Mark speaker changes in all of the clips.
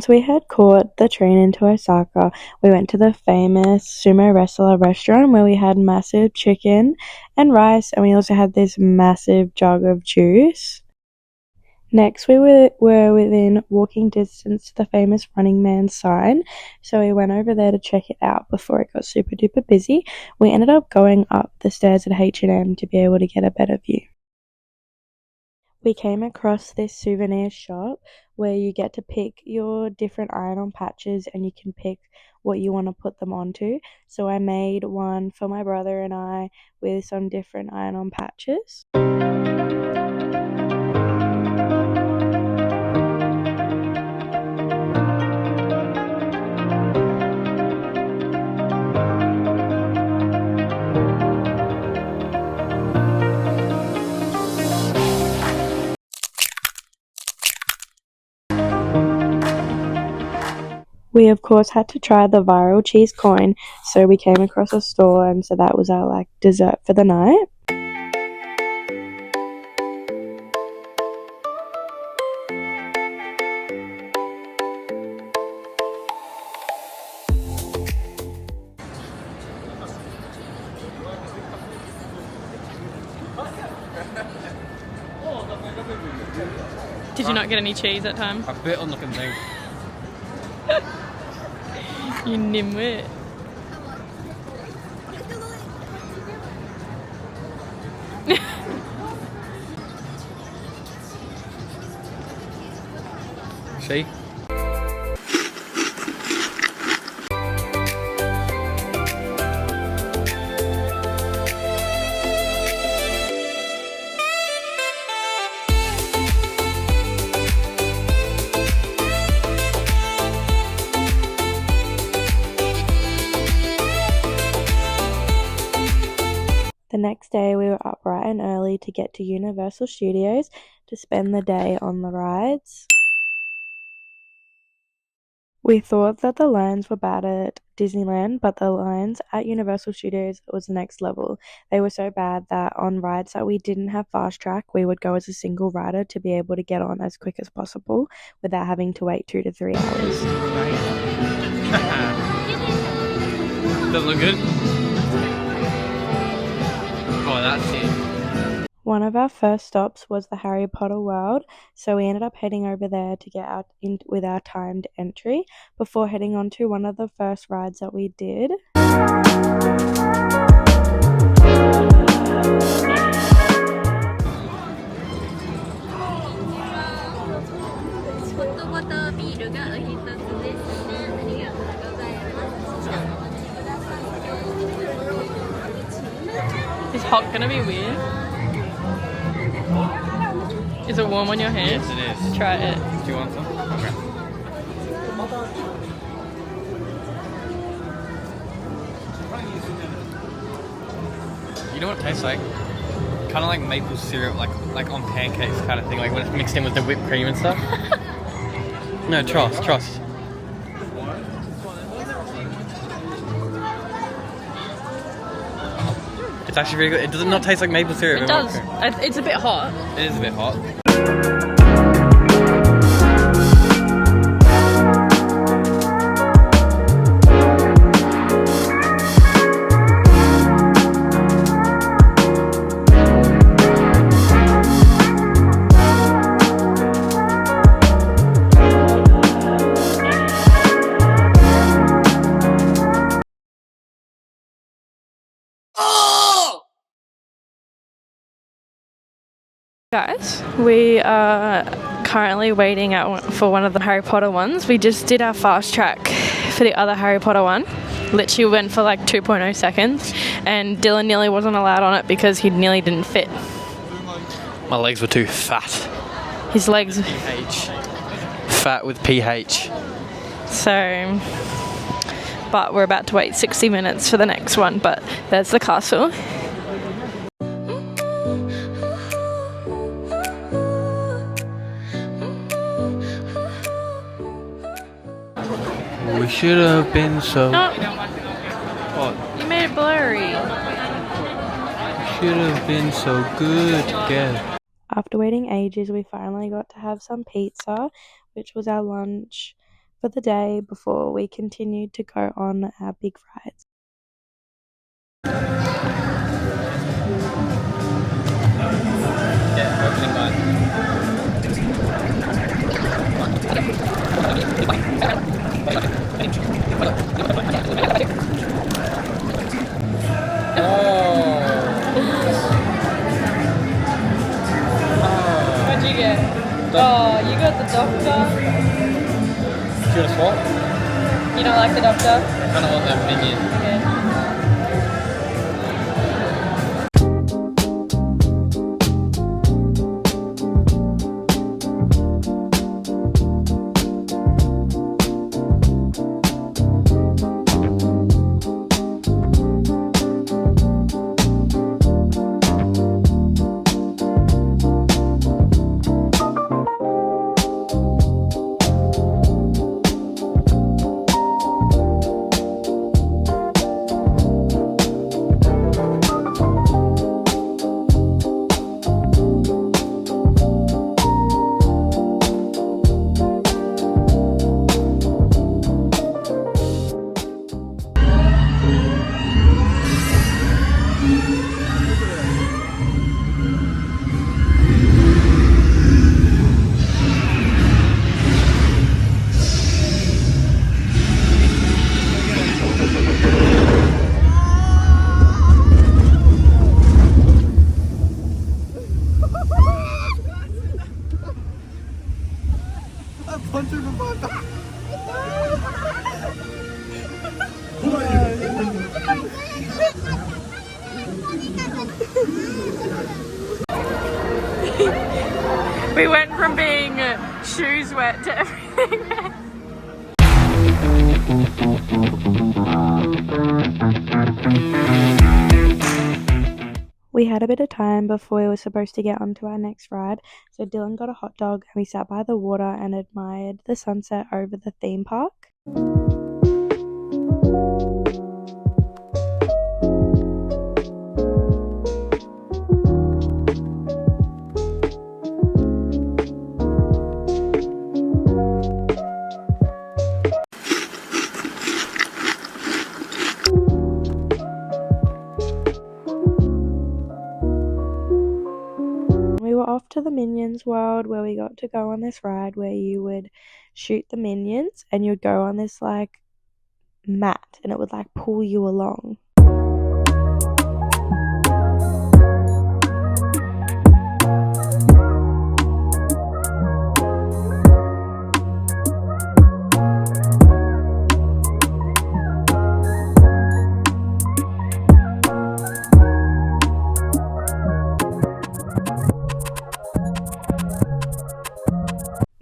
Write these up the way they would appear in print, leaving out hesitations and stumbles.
Speaker 1: Once we had caught the train into Osaka, we went to the famous sumo wrestler restaurant where we had massive chicken and rice, and we also had this massive jug of juice. Next, we were within walking distance to the famous Running Man sign, so we went over there to check it out before it got super duper busy. We ended up going up the stairs at H&M to be able to get a better view. We came across this souvenir shop where you get to pick your different iron-on patches and you can pick what you want to put them onto. So I made one for my brother and I with some different iron-on patches. We of course had to try the viral cheese coin, so we came across a store and so that was our dessert for the night.
Speaker 2: Did you not get any cheese that time?
Speaker 3: I bit on the thing.
Speaker 2: You nimwit.
Speaker 3: See?
Speaker 1: The next day we were up bright and early to get to Universal Studios to spend the day on the rides. We thought that the lines were bad at Disneyland, but the lines at Universal Studios was the next level. They were so bad that on rides that we didn't have fast track, we would go as a single rider to be able to get on as quick as possible without having to wait 2 to 3 hours.
Speaker 3: Does it look good? Oh, that's it.
Speaker 1: One of our first stops was the Harry Potter world, so we ended up heading over there to get out with our timed entry before heading on to one of the first rides that we did.
Speaker 2: Is hot gonna be weird? Is it warm on your hands?
Speaker 3: Yes, it is.
Speaker 2: Try it.
Speaker 3: Do you want some? Okay. You know what it tastes like? Kind of like maple syrup, like on pancakes kind of thing, like when it's mixed in with the whipped cream and stuff. No, trust. It's actually really good. It does not taste like maple syrup.
Speaker 2: It does. It's a bit hot.
Speaker 3: It is a bit hot.
Speaker 2: Guys, we are currently waiting for one of the Harry Potter ones. We just did our fast track for the other Harry Potter one. Literally went for like 2.0 seconds, and Dylan nearly wasn't allowed on it because he nearly didn't fit.
Speaker 3: My legs were too fat.
Speaker 2: His legs.
Speaker 3: PH. Fat with PH.
Speaker 2: So, but we're about to wait 60 minutes for the next one, but there's the castle.
Speaker 3: We should have been so...
Speaker 2: Oh,
Speaker 3: What?
Speaker 2: you made it blurry.
Speaker 3: Should have been so good together.
Speaker 1: After waiting ages, we finally got to have some pizza, which was our lunch for the day before we continued to go on our big rides.
Speaker 3: Yeah, opening
Speaker 2: What'd you get? Oh, you got the doctor.
Speaker 3: Do you want to swap?
Speaker 2: You don't like the doctor?
Speaker 3: I kind of want that minion.
Speaker 2: Okay. We went from being shoes wet to everything wet.
Speaker 1: We had a bit of time before we were supposed to get onto our next ride, so Dylan got a hot dog and we sat by the water and admired the sunset over the theme park. We were off to the Minions world where we got to go on this ride where you would shoot the minions and you'd go on this like mat and it would like pull you along.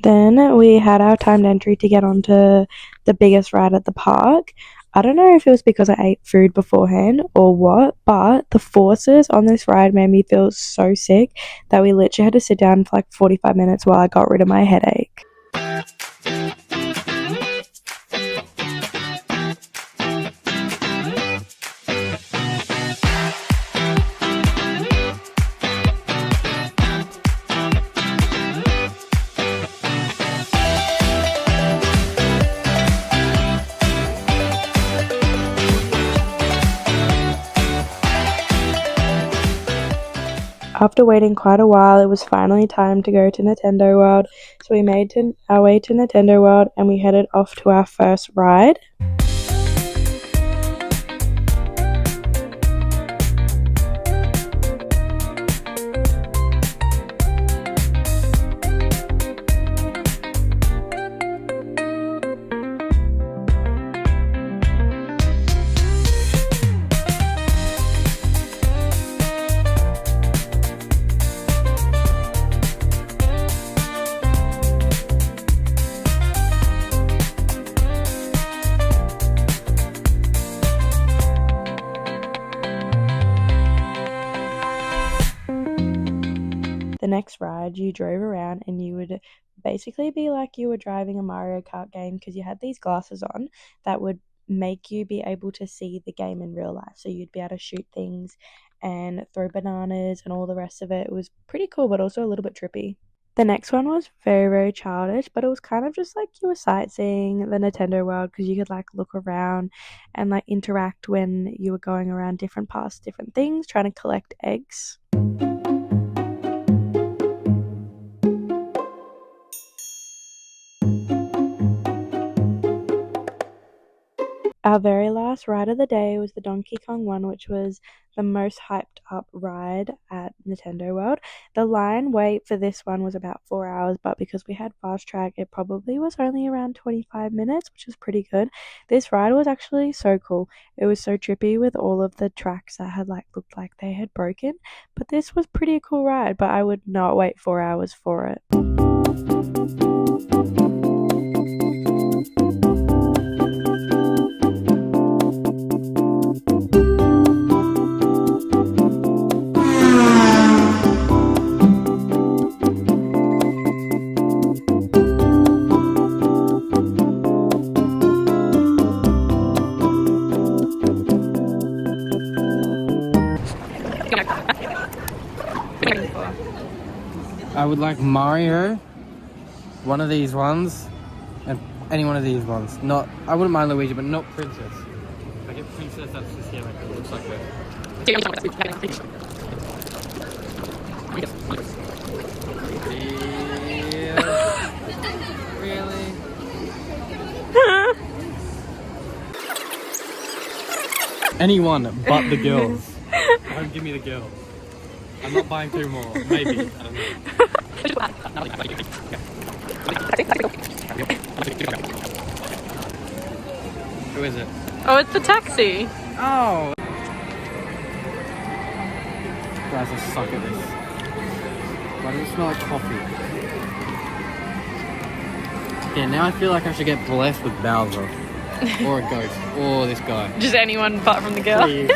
Speaker 1: Then we had our timed entry to get onto the biggest ride at the park. I don't know if it was because I ate food beforehand or what, but the forces on this ride made me feel so sick that we literally had to sit down for like 45 minutes while I got rid of my headache. After waiting quite a while, it was finally time to go to Nintendo World, so we made our way to Nintendo World and we headed off to our first ride. The next ride, you drove around and you would basically be like you were driving a Mario Kart game because you had these glasses on that would make you be able to see the game in real life. So you'd be able to shoot things and throw bananas and all the rest of it. It was pretty cool, but also a little bit trippy. The next one was very, very childish, but it was kind of just like you were sightseeing the Nintendo world because you could like look around and like interact when you were going around different parts, different things, trying to collect eggs. Our very last ride of the day was the Donkey Kong one, which was the most hyped up ride at Nintendo World. The line wait for this one was about 4 hours, but because we had fast track, it probably was only around 25 minutes, which is pretty good. This ride was actually so cool. It was so trippy with all of the tracks that had like looked like they had broken, but this was pretty a cool ride, but I would not wait 4 hours for it.
Speaker 3: I would like Mario, one of these ones, and any one of these ones. Not, I wouldn't mind Luigi, but not Princess. If I get Princess, that's just here, like, it looks like this. Really? Anyone but the girls. Don't give me the girls. I'm not buying 2 more. Maybe. I don't know. Who is it?
Speaker 2: Oh, it's the taxi.
Speaker 3: Oh! Guys, I suck at this. Why does it smell like coffee? Yeah, now I feel like I should get blessed with Bowser. Or a ghost. Or this guy.
Speaker 2: Just anyone apart from the girl.
Speaker 3: Please.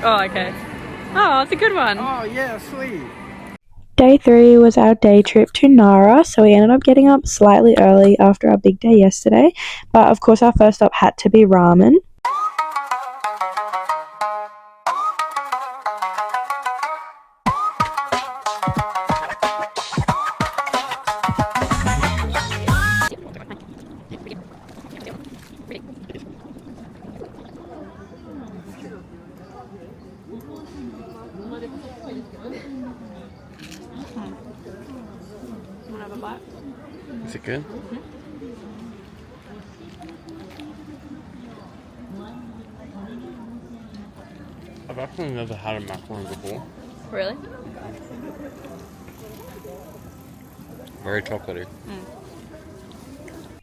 Speaker 2: Oh, okay. Oh, it's a good one.
Speaker 3: Oh, yeah, sweet.
Speaker 1: Day 3 was our day trip to Nara, so we ended up getting up slightly early after our big day yesterday, but of course our first stop had to be ramen.
Speaker 2: Wanna have a bite?
Speaker 3: Is it good? I've actually never had a macaroni before.
Speaker 2: Really?
Speaker 3: Very chocolatey.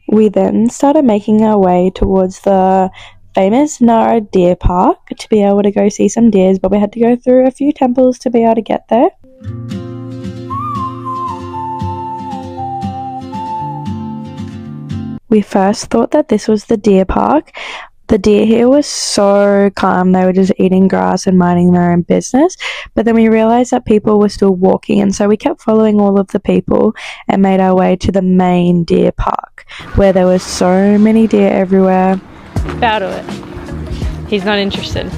Speaker 1: We then started making our way towards the famous Nara Deer Park to be able to go see some deers, but we had to go through a few temples to be able to get there. We first thought that this was the deer park. The deer here was so calm. They were just eating grass and minding their own business. But then we realized that people were still walking, and so we kept following all of the people and made our way to the main deer park, where there were so many deer everywhere.
Speaker 2: Bow to it. He's not interested.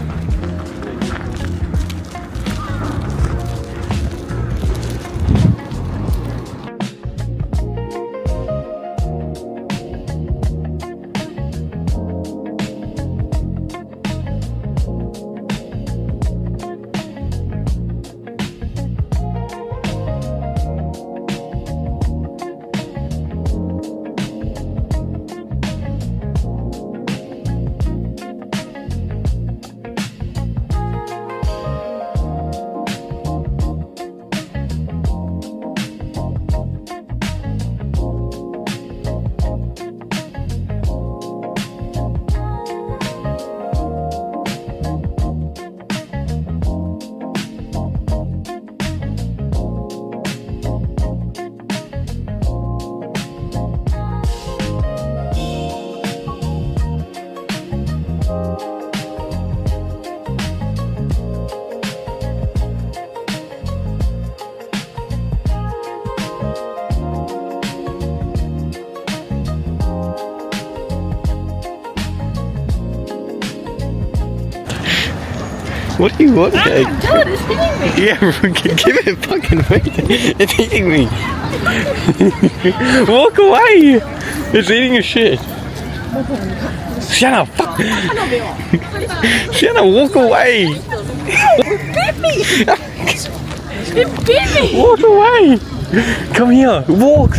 Speaker 3: What do you want, Jake?
Speaker 2: Dylan, it's hitting me.
Speaker 3: Yeah, give it a fucking weight. It's eating me. Walk away. It's eating your shit. Shanna, fuck. Shanna, walk away.
Speaker 2: It bit me. It bit me.
Speaker 3: Walk away. Come here. Walk.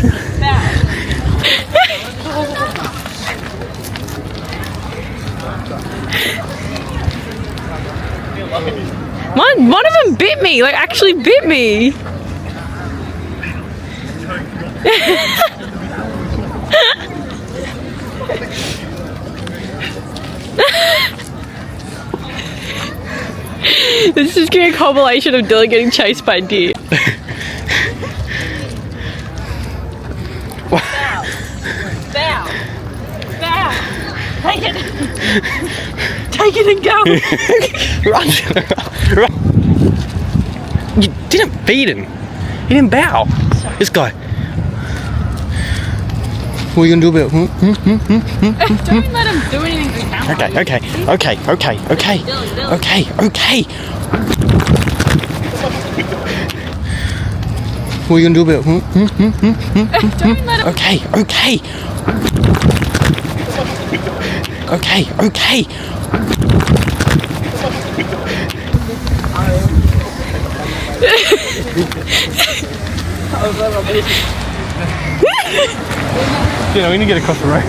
Speaker 2: One of them bit me, like actually bit me. This is gonna be a compilation of Dylan getting chased by deer. Bow. Take it. Take it and go.
Speaker 3: Run. You didn't feed him. He didn't bow. Sorry. This guy. What are you gonna do about it?
Speaker 2: Don't let him do anything to camera.
Speaker 3: Okay. What are you gonna do about it?
Speaker 2: Don't let him.
Speaker 3: Okay. You know, we need to get across the road.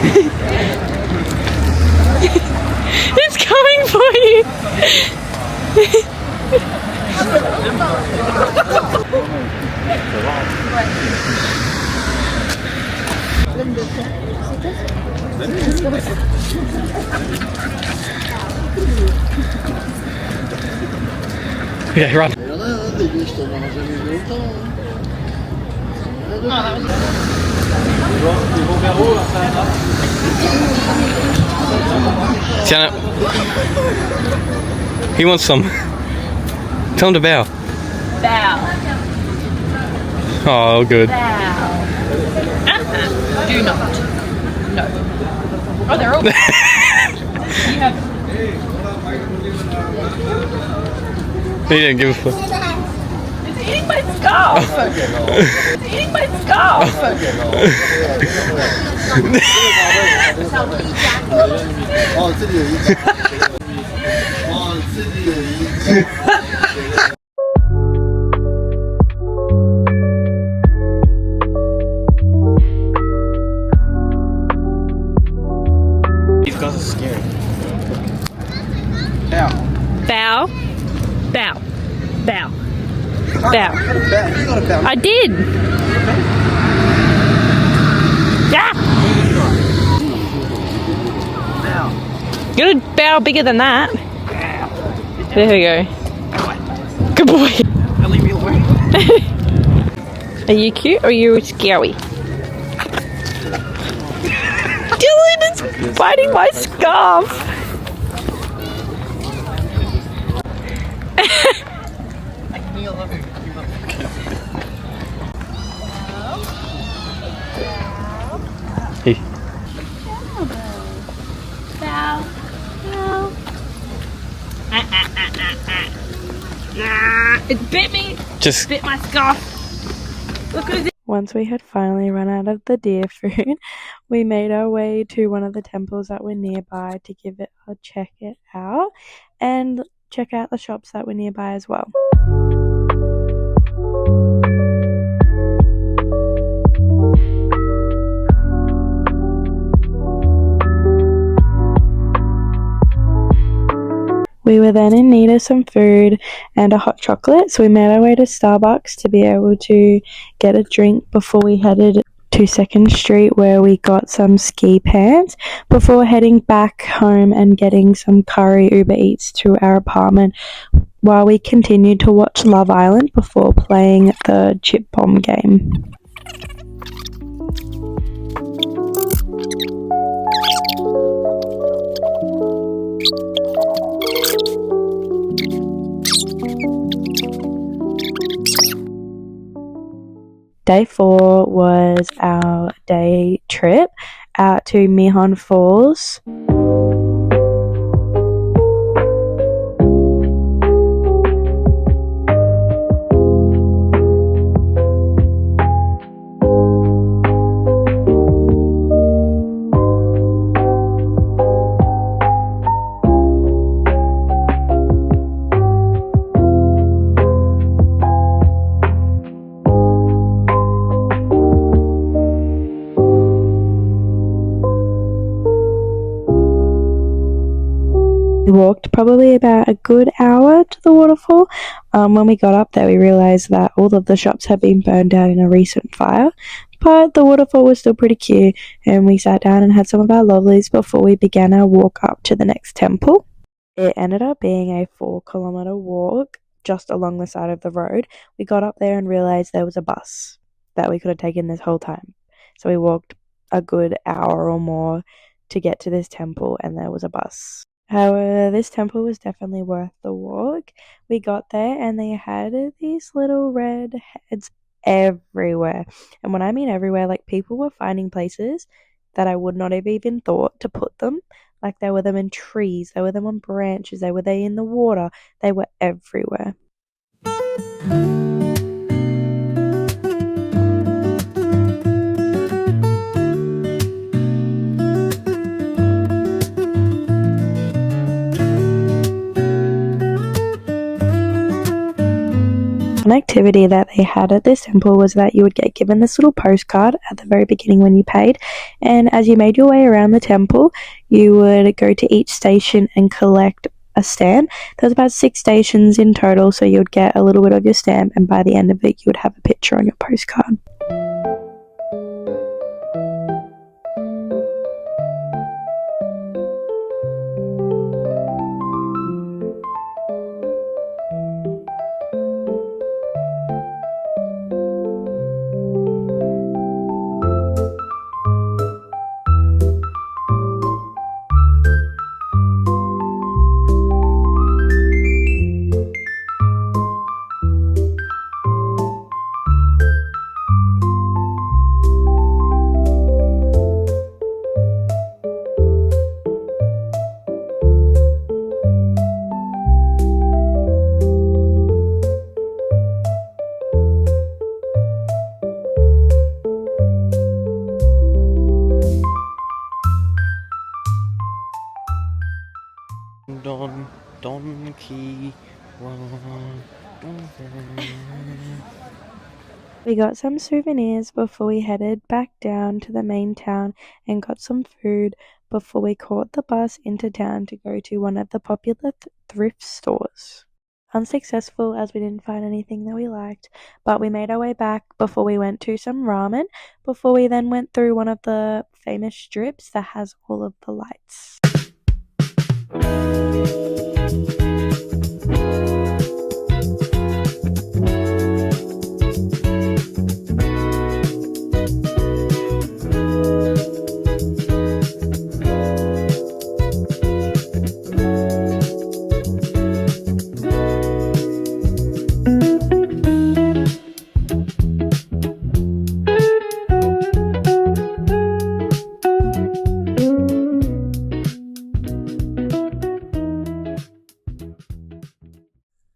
Speaker 2: It's coming for you.
Speaker 3: Okay, run. Janet, he wants some. Tell him to bow.
Speaker 2: Bow.
Speaker 3: Oh, good.
Speaker 2: Bow. Do not. No. Oh, they're all. You have.
Speaker 3: He didn't give a fuck.
Speaker 2: It's eating my scarf. It's eating my scarf.
Speaker 3: These guys are scary.
Speaker 2: Bow. Bow. Bow. Bow. I did. Yeah. You gotta bow bigger than that. There we go. Good boy.
Speaker 3: Leave me alone.
Speaker 2: Are you cute or are you scary? Dylan is biting my scarf.
Speaker 3: Hey.
Speaker 2: Bow. Bow. It bit me.
Speaker 3: Just
Speaker 2: Bit my scarf. Look at it.
Speaker 1: Once we had finally run out of the deer food, we made our way to one of the temples that were nearby to give it a check it out and check out the shops that were nearby as well. We were then in need of some food and a hot chocolate, so we made our way to Starbucks to be able to get a drink before we headed to 2nd Street, where we got some ski pants before heading back home and getting some curry Uber Eats to our apartment, while we continued to watch Love Island before playing the chip bomb game. Day 4 was our day trip out to Mihon Falls. We walked probably about a good hour to the waterfall. When we got up there, we realised that all of the shops had been burned down in a recent fire, but the waterfall was still pretty cute, and we sat down and had some of our lovelies before we began our walk up to the next temple. It ended up being a 4 kilometre walk just along the side of the road. We got up there and realised there was a bus that we could have taken this whole time. So we walked a good hour or more to get to this temple, and there was a bus. However, this temple was definitely worth the walk. We got there and they had these little red heads everywhere. And when I mean everywhere, like people were finding places that I would not have even thought to put them. Like there were them in trees, there were them on branches, they were there in the water, they were everywhere. One activity that they had at this temple was that you would get given this little postcard at the very beginning when you paid, and as you made your way around the temple, you would go to each station and collect a stamp. There was about 6 stations in total, so you would get a little bit of your stamp, and by the end of it, you would have a picture on your postcard.
Speaker 3: Donkey.
Speaker 1: We got some souvenirs before we headed back down to the main town and got some food before we caught the bus into town to go to one of the popular thrift stores. Unsuccessful as we didn't find anything that we liked, but we made our way back before we went to some ramen, before we then went through one of the famous strips that has all of the lights.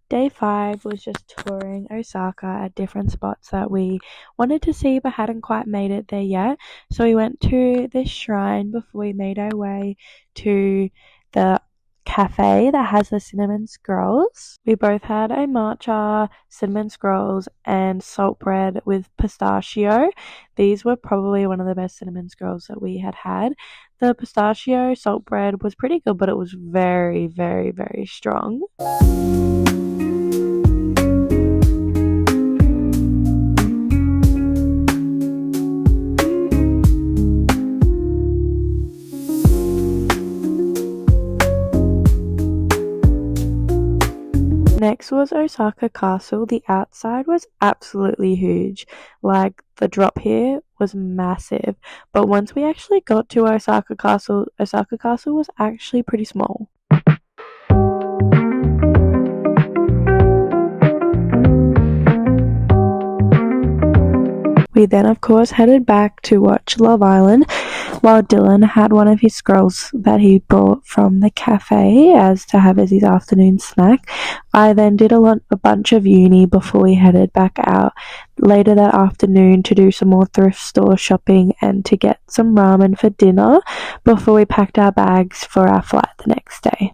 Speaker 1: Day 5 was just touring Osaka at different spots that we wanted to see but hadn't quite made it there yet. So we went to this shrine before we made our way to the cafe that has the cinnamon scrolls. We both had a matcha, cinnamon scrolls, and salt bread with pistachio. These were probably one of the best cinnamon scrolls that we had had. The pistachio salt bread was pretty good, but it was very, very, very strong. Next was Osaka Castle. The outside was absolutely huge. Like, the drop here was massive. But once we actually got to Osaka Castle was actually pretty small. We then, of course, headed back to watch Love Island, while Dylan had one of his scrolls that he brought from the cafe as to have as his afternoon snack. I then did a bunch of uni before we headed back out later that afternoon to do some more thrift store shopping and to get some ramen for dinner before we packed our bags for our flight the next day.